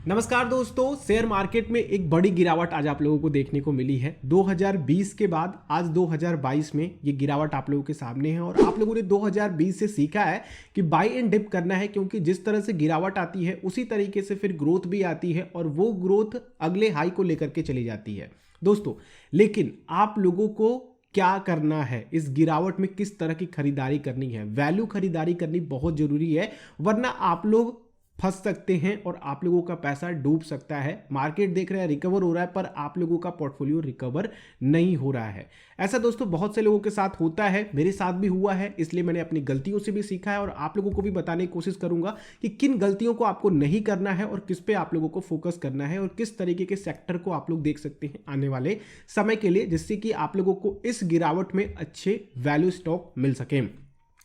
नमस्कार दोस्तों, share market में एक बड़ी गिरावट आज आप लोगों को देखने को मिली है। 2020 के बाद आज 2022 में ये गिरावट आप लोगों के सामने है और आप लोगों ने 2020 से सीखा है कि बाय एंड डिप करना है, क्योंकि जिस तरह से गिरावट आती है उसी तरीके से फिर ग्रोथ भी आती है और वो ग्रोथ अगले हाई को लेकर के चली जाती है दोस्तों। लेकिन आप लोगों को क्या करना है, इस गिरावट में किस तरह की खरीदारी करनी है? वैल्यू खरीदारी करनी बहुत जरूरी है, वरना आप लोग फंस सकते हैं और आप लोगों का पैसा डूब सकता है। मार्केट देख रहा है रिकवर हो रहा है, पर आप लोगों का पोर्टफोलियो रिकवर नहीं हो रहा है। ऐसा दोस्तों बहुत से लोगों के साथ होता है, मेरे साथ भी हुआ है, इसलिए मैंने अपनी गलतियों से भी सीखा है और आप लोगों को भी बताने की कोशिश करूंगा कि किन गलतियों को आपको नहीं करना है और किस पे आप लोगों को फोकस करना है और किस तरीके के सेक्टर को आप लोग देख सकते हैं आने वाले समय के लिए, जिससे कि आप लोगों को इस गिरावट में अच्छे वैल्यू स्टॉक मिल सके।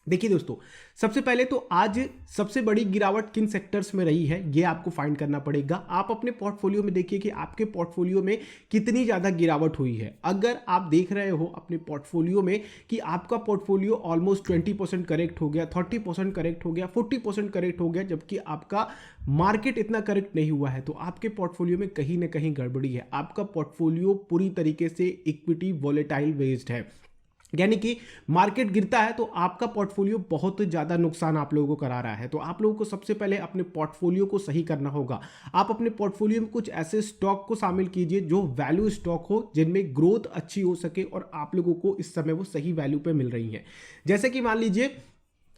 देखिए दोस्तों, सबसे पहले तो आज सबसे बड़ी गिरावट किन सेक्टर्स में रही है ये आपको फाइंड करना पड़ेगा। आप अपने पोर्टफोलियो में देखिए कि आपके पोर्टफोलियो में कितनी ज़्यादा गिरावट हुई है। अगर आप देख रहे हो अपने पोर्टफोलियो में कि आपका पोर्टफोलियो ऑलमोस्ट 20% करेक्ट हो गया, 30% करेक्ट हो गया, 40% करेक्ट हो गया, जबकि आपका मार्केट इतना करेक्ट नहीं हुआ है, तो आपके पोर्टफोलियो में कहीं ना कहीं गड़बड़ी है। आपका पोर्टफोलियो पूरी तरीके से इक्विटी वॉलेटाइल बेस्ड है, यानी कि मार्केट गिरता है तो आपका पोर्टफोलियो बहुत ज़्यादा नुकसान आप लोगों को करा रहा है। तो आप लोगों को सबसे पहले अपने पोर्टफोलियो को सही करना होगा। आप अपने पोर्टफोलियो में कुछ ऐसे स्टॉक को शामिल कीजिए जो वैल्यू स्टॉक हो, जिनमें ग्रोथ अच्छी हो सके और आप लोगों को इस समय वो सही वैल्यू पे मिल रही हैं। जैसे कि मान लीजिए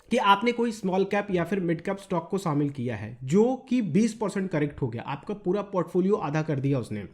कि आपने कोई स्मॉल कैप या फिर मिड कैप स्टॉक को शामिल किया है जो कि 20% करेक्ट हो गया, आपका पूरा पोर्टफोलियो आधा कर दिया उसने,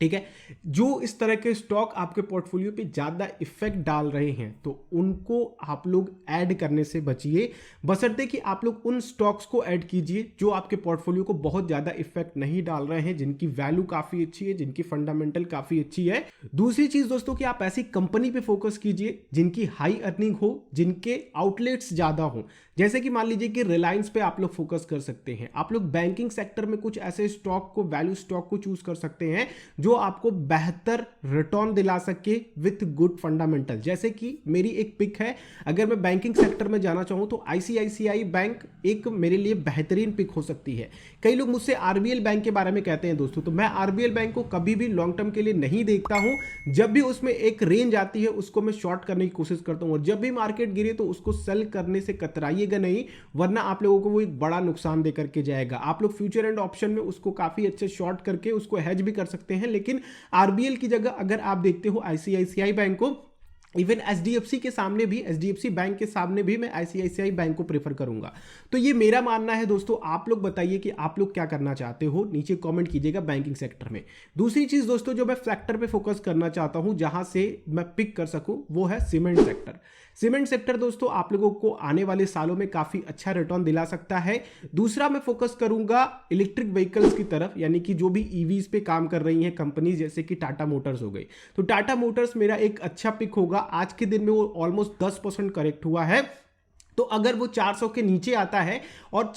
ठीक है। जो इस तरह के स्टॉक आपके पोर्टफोलियो पे ज़्यादा इफेक्ट डाल रहे हैं तो उनको आप लोग ऐड करने से बचिए, बशर्ते कि आप लोग उन स्टॉक्स को ऐड कीजिए जो आपके पोर्टफोलियो को बहुत ज़्यादा इफेक्ट नहीं डाल रहे हैं, जिनकी वैल्यू काफ़ी अच्छी है, जिनकी फंडामेंटल काफ़ी अच्छी है। दूसरी चीज़ दोस्तों कि आप ऐसी कंपनी पे फोकस कीजिए जिनकी हाई अर्निंग हो, जिनके आउटलेट्स ज़्यादा हो। जैसे कि मान लीजिए कि रिलायंस पे आप लोग फोकस कर सकते हैं। आप लोग बैंकिंग सेक्टर में कुछ ऐसे स्टॉक को, वैल्यू स्टॉक को चूज कर सकते हैं जो आपको बेहतर रिटर्न दिला सके विथ गुड फंडामेंटल। जैसे कि मेरी एक पिक है, अगर मैं बैंकिंग सेक्टर में जाना चाहूं तो आईसीआईसीआई बैंक एक मेरे लिए बेहतरीन पिक हो सकती है। कई लोग मुझसे आरबीएल बैंक के बारे में कहते हैं दोस्तों, तो मैं आरबीएल बैंक को कभी भी लॉन्ग टर्म के लिए नहीं देखता हूं। जब भी उसमें एक रेंज आती है उसको मैं शॉर्ट करने की कोशिश करता हूं और जब भी मार्केट गिरे तो उसको सेल करने से कतराइएगा नहीं, वरना आप लोगों को वो एक बड़ा नुकसान देकर के जाएगा। आप लोग फ्यूचर एंड ऑप्शन में उसको काफी अच्छे शॉर्ट करके उसको हेज भी कर सकते हैं, लेकिन आरबीएल की जगह अगर आप देखते हो आईसीआईसीआई बैंक को, इवन एचडीएफसी के सामने भी, एचडीएफसी बैंक के सामने भी मैं आईसीआईसीआई बैंक को प्रेफर करूंगा। तो ये मेरा मानना है दोस्तों। आप लोग बताइए कि आप लोग क्या करना चाहते हो, नीचे कमेंट कीजिएगा बैंकिंग सेक्टर में। दूसरी चीज दोस्तों जो मैं सेक्टर पे फोकस करना चाहता हूं, जहां से मैं पिक कर सकूं, वो है सीमेंट सेक्टर। सीमेंट सेक्टर दोस्तों आप लोगों को आने वाले सालों में काफी अच्छा रिटर्न दिला सकता है। दूसरा मैं फोकस करूंगा इलेक्ट्रिक व्हीकल्स की तरफ, यानी कि जो भी ईवीज पे काम कर रही हैं कंपनी, जैसे कि टाटा मोटर्स हो गई। तो टाटा मोटर्स मेरा एक अच्छा पिक होगा। आज के दिन में वो ऑलमोस्ट 10% करेक्ट हुआ है, तो अगर वो 400 के नीचे आता है और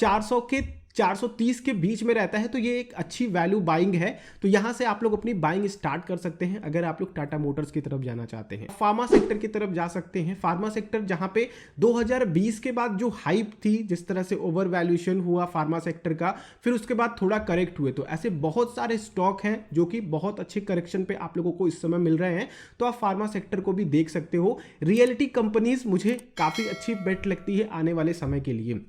430 के बीच में रहता है तो ये एक अच्छी वैल्यू बाइंग है। तो यहां से आप लोग अपनी बाइंग स्टार्ट कर सकते हैं अगर आप लोग टाटा मोटर्स की तरफ जाना चाहते हैं। फार्मा सेक्टर की तरफ जा सकते हैं। फार्मा सेक्टर जहां पे 2020 के बाद जो हाइप थी, जिस तरह से ओवर वैल्यूएशन हुआ फार्मा सेक्टर का, फिर उसके बाद थोड़ा करेक्ट हुए, तो ऐसे बहुत सारे स्टॉक हैं जो कि बहुत अच्छे करेक्शन पे आप लोगों को इस समय मिल रहे हैं। तो आप फार्मा सेक्टर को भी देख सकते हो। रियलिटी कंपनीज मुझे काफी अच्छी बेट लगती है आने वाले समय के लिए।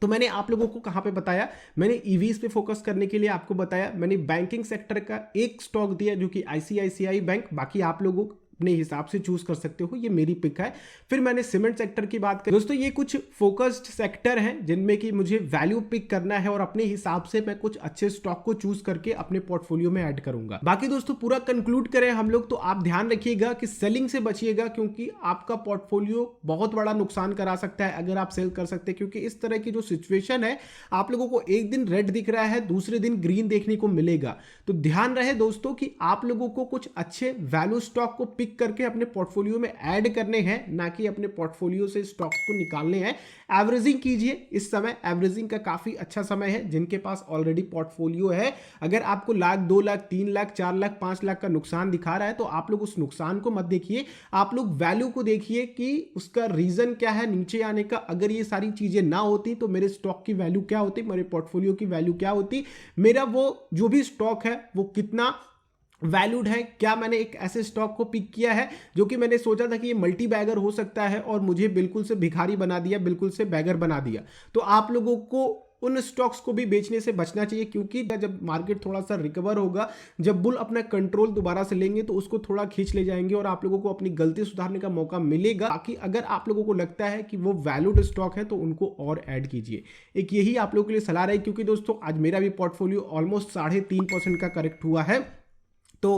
तो मैंने आप लोगों को कहां पे बताया, मैंने ईवीज पे फोकस करने के लिए आपको बताया। मैंने बैंकिंग सेक्टर का एक स्टॉक दिया जो कि आईसीआईसीआई बैंक, बाकी आप लोगों अपने हिसाब से चूज कर सकते हो, ये मेरी पिक है। फिर मैंने सीमेंट सेक्टर की बात करी दोस्तों, ये कुछ फोकस्ड सेक्टर हैं जिनमें कि मुझे वैल्यू पिक करना है और अपने हिसाब से मैं कुछ अच्छे स्टॉक को चूज करके अपने पोर्टफोलियो में ऐड करूंगा। बाकी दोस्तों पूरा कंक्लूड करें हम लोग, तो आप ध्यान रखिएगा कि सेलिंग से बचिएगा, क्योंकि आपका पोर्टफोलियो बहुत बड़ा नुकसान करा सकता है अगर आप सेल कर सकते हैं। क्योंकि इस तरह की जो सिचुएशन है, आप लोगों को एक दिन रेड दिख रहा है, दूसरे दिन ग्रीन देखने को मिलेगा। तो ध्यान रहे दोस्तों कि आप लोगों को कुछ अच्छे वैल्यू स्टॉक को पिक पिक करके अपने पोर्टफोलियो में ऐड करने हैं, ना कि अपने पोर्टफोलियो से स्टॉक्स को निकालने हैं। एवरेजिंग कीजिए, इस समय एवरेजिंग का काफी अच्छा समय है। जिनके पास ऑलरेडी पोर्टफोलियो है, अगर आपको लाख, 2 लाख, 3 लाख, 4 लाख, 5 लाख का नुकसान दिखा रहा है तो आप लोग उस नुकसान को मत देखिए, आप लोग वैल्यू को देखिए कि उसका रीजन क्या है नीचे आने का। अगर ये सारी चीजें ना होती तो मेरे स्टॉक की वैल्यू क्या होती, मेरे पोर्टफोलियो की वैल्यू क्या होती, मेरा वो जो भी स्टॉक है वो कितना वैल्यूड है, क्या मैंने एक ऐसे स्टॉक को पिक किया है जो कि मैंने सोचा था कि ये मल्टी बैगर हो सकता है और मुझे बिल्कुल से भिखारी बना दिया, बिल्कुल से बैगर बना दिया। तो आप लोगों को उन स्टॉक्स को भी बेचने से बचना चाहिए, क्योंकि जब मार्केट थोड़ा सा रिकवर होगा, जब बुल अपना कंट्रोल दोबारा से लेंगे तो उसको थोड़ा खींच ले जाएंगे और आप लोगों को अपनी गलती सुधारने का मौका मिलेगा। बाकी अगर आप लोगों को लगता है कि वो वैल्यूड स्टॉक है तो उनको और ऐड कीजिए। एक यही आप लोगों के लिए सलाह रही, क्योंकि दोस्तों आज मेरा भी पोर्टफोलियो ऑलमोस्ट 3.5% का करेक्ट हुआ है। तो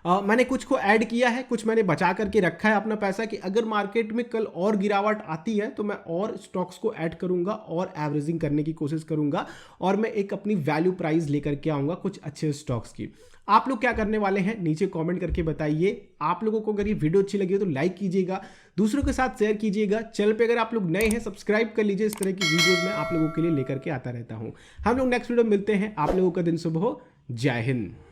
मैंने कुछ को ऐड किया है, कुछ मैंने बचा करके रखा है अपना पैसा कि अगर मार्केट में कल और गिरावट आती है तो मैं और स्टॉक्स को ऐड करूंगा और एवरेजिंग करने की कोशिश करूंगा और मैं एक अपनी वैल्यू प्राइस लेकर के आऊंगा कुछ अच्छे स्टॉक्स की। आप लोग क्या करने वाले हैं नीचे कमेंट करके बताइए। आप लोगों को अगर ये वीडियो अच्छी लगी हो तो लाइक कीजिएगा, दूसरों के साथ शेयर कीजिएगा। चैनल पे अगर आप लोग नए हैं सब्सक्राइब कर लीजिए, इस तरह की वीडियोस मैं आप लोगों के लिए लेकर के आता रहता हूं। हम लोग नेक्स्ट वीडियो में मिलते हैं। आप लोगों का दिन शुभ हो। जय हिंद।